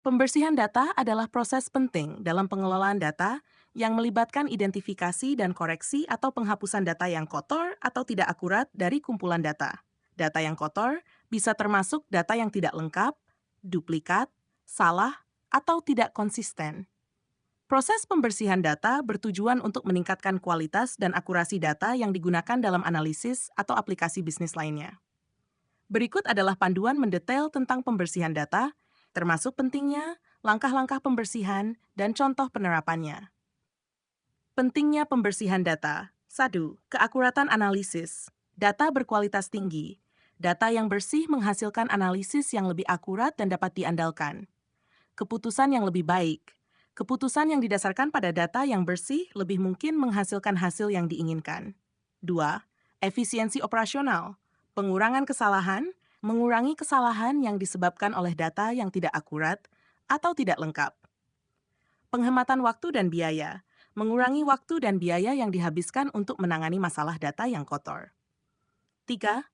Pembersihan data adalah proses penting dalam pengelolaan data yang melibatkan identifikasi dan koreksi atau penghapusan data yang kotor atau tidak akurat dari kumpulan data. Data yang kotor bisa termasuk data yang tidak lengkap, duplikat, salah, atau tidak konsisten. Proses pembersihan data bertujuan untuk meningkatkan kualitas dan akurasi data yang digunakan dalam analisis atau aplikasi bisnis lainnya. Berikut adalah panduan mendetail tentang pembersihan data, termasuk pentingnya, langkah-langkah pembersihan, dan contoh penerapannya. Pentingnya pembersihan data. 1. Keakuratan analisis. Data berkualitas tinggi. Data yang bersih menghasilkan analisis yang lebih akurat dan dapat diandalkan. Keputusan yang lebih baik. Keputusan yang didasarkan pada data yang bersih lebih mungkin menghasilkan hasil yang diinginkan. 2. Efisiensi operasional. Pengurangan kesalahan, mengurangi kesalahan yang disebabkan oleh data yang tidak akurat atau tidak lengkap. Penghematan waktu dan biaya. Mengurangi waktu dan biaya yang dihabiskan untuk menangani masalah data yang kotor. 3.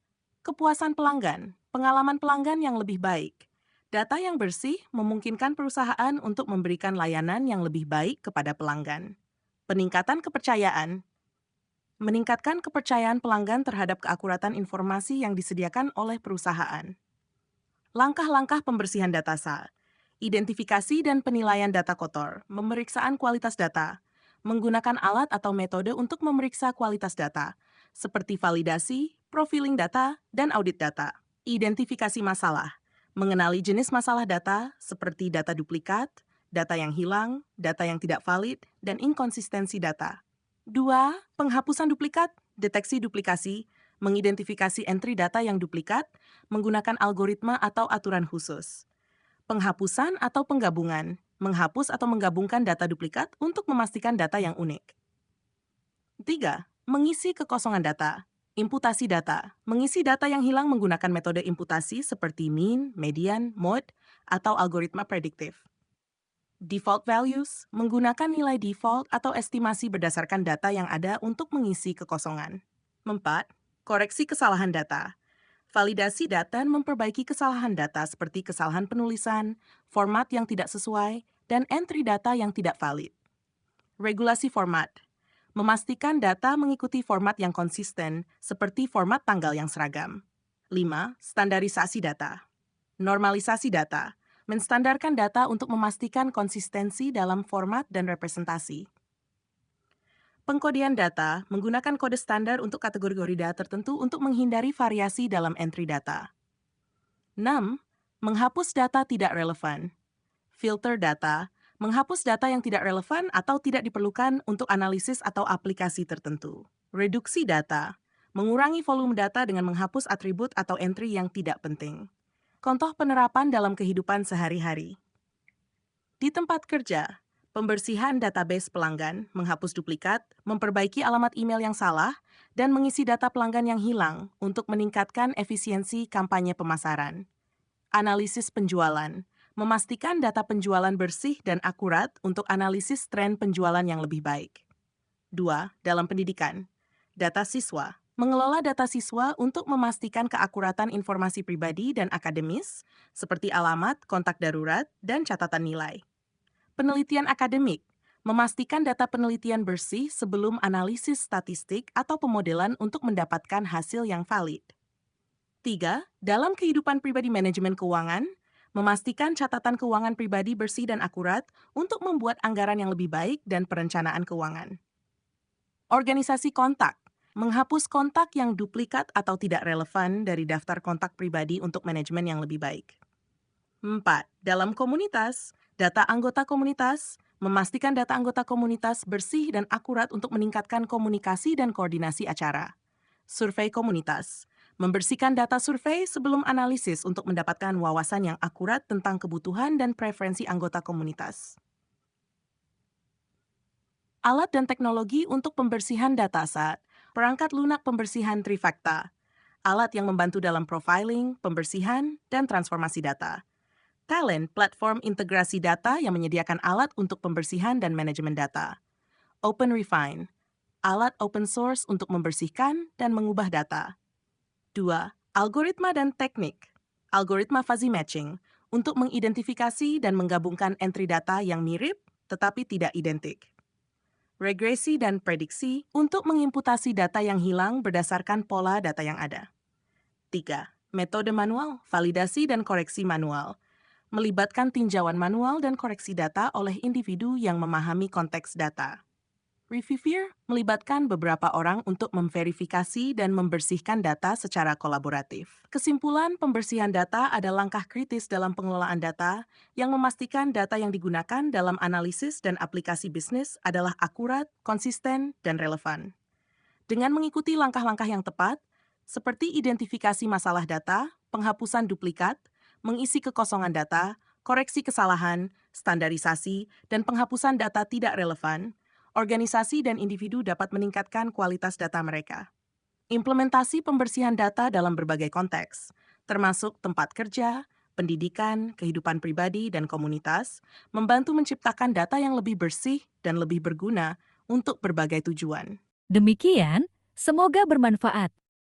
Kepuasan pelanggan. Pengalaman pelanggan yang lebih baik. Data yang bersih memungkinkan perusahaan untuk memberikan layanan yang lebih baik kepada pelanggan. Peningkatan kepercayaan. Meningkatkan kepercayaan pelanggan terhadap keakuratan informasi yang disediakan oleh perusahaan. Langkah-langkah pembersihan data SAR. Identifikasi dan penilaian data kotor, pemeriksaan kualitas data, menggunakan alat atau metode untuk memeriksa kualitas data, seperti validasi, profiling data, dan audit data. Identifikasi masalah, mengenali jenis masalah data seperti data duplikat, data yang hilang, data yang tidak valid, dan inkonsistensi data. 2. Penghapusan duplikat, deteksi duplikasi, mengidentifikasi entry data yang duplikat, menggunakan algoritma atau aturan khusus. Penghapusan atau penggabungan, menghapus atau menggabungkan data duplikat untuk memastikan data yang unik. 3. Mengisi kekosongan data. Imputasi data. Mengisi data yang hilang menggunakan metode imputasi seperti mean, median, mode, atau algoritma prediktif. Default values, menggunakan nilai default atau estimasi berdasarkan data yang ada untuk mengisi kekosongan. 4. Koreksi kesalahan data. Validasi data dan memperbaiki kesalahan data seperti kesalahan penulisan, format yang tidak sesuai, dan entry data yang tidak valid. Regulasi format. Memastikan data mengikuti format yang konsisten, seperti format tanggal yang seragam. 5. Standarisasi data. Normalisasi data. Menstandarkan data untuk memastikan konsistensi dalam format dan representasi. Pengkodean data menggunakan kode standar untuk kategori data tertentu untuk menghindari variasi dalam entry data. 6. Menghapus data tidak relevan. Filter data, menghapus data yang tidak relevan atau tidak diperlukan untuk analisis atau aplikasi tertentu. Reduksi data, mengurangi volume data dengan menghapus atribut atau entry yang tidak penting. Contoh penerapan dalam kehidupan sehari-hari. Di tempat kerja, pembersihan database pelanggan, menghapus duplikat, memperbaiki alamat email yang salah, dan mengisi data pelanggan yang hilang untuk meningkatkan efisiensi kampanye pemasaran. Analisis penjualan, memastikan data penjualan bersih dan akurat untuk analisis tren penjualan yang lebih baik. 2. Dalam pendidikan, data siswa, mengelola data siswa untuk memastikan keakuratan informasi pribadi dan akademis, seperti alamat, kontak darurat, dan catatan nilai. Penelitian akademik, memastikan data penelitian bersih sebelum analisis statistik atau pemodelan untuk mendapatkan hasil yang valid. 3. Dalam kehidupan pribadi manajemen keuangan, memastikan catatan keuangan pribadi bersih dan akurat untuk membuat anggaran yang lebih baik dan perencanaan keuangan. Organisasi kontak, menghapus kontak yang duplikat atau tidak relevan dari daftar kontak pribadi untuk manajemen yang lebih baik. 4. Dalam komunitas, data anggota komunitas, memastikan data anggota komunitas bersih dan akurat untuk meningkatkan komunikasi dan koordinasi acara. Survei komunitas, membersihkan data survei sebelum analisis untuk mendapatkan wawasan yang akurat tentang kebutuhan dan preferensi anggota komunitas. Alat dan teknologi untuk pembersihan data SAT, perangkat lunak pembersihan trifakta, alat yang membantu dalam profiling, pembersihan, dan transformasi data. Talent, platform integrasi data yang menyediakan alat untuk pembersihan dan manajemen data. OpenRefine, alat open source untuk membersihkan dan mengubah data. 2. Algoritma dan teknik. Algoritma fuzzy matching, untuk mengidentifikasi dan menggabungkan entry data yang mirip tetapi tidak identik. Regresi dan prediksi untuk mengimputasi data yang hilang berdasarkan pola data yang ada. 3. Metode manual, validasi dan koreksi manual. Melibatkan tinjauan manual dan koreksi data oleh individu yang memahami konteks data. Reviewer melibatkan beberapa orang untuk memverifikasi dan membersihkan data secara kolaboratif. Kesimpulan, pembersihan data ada langkah kritis dalam pengelolaan data yang memastikan data yang digunakan dalam analisis dan aplikasi bisnis adalah akurat, konsisten, dan relevan. Dengan mengikuti langkah-langkah yang tepat, seperti identifikasi masalah data, penghapusan duplikat, mengisi kekosongan data, koreksi kesalahan, standarisasi, dan penghapusan data tidak relevan, organisasi dan individu dapat meningkatkan kualitas data mereka. Implementasi pembersihan data dalam berbagai konteks, termasuk tempat kerja, pendidikan, kehidupan pribadi, dan komunitas, membantu menciptakan data yang lebih bersih dan lebih berguna untuk berbagai tujuan. Demikian, semoga bermanfaat.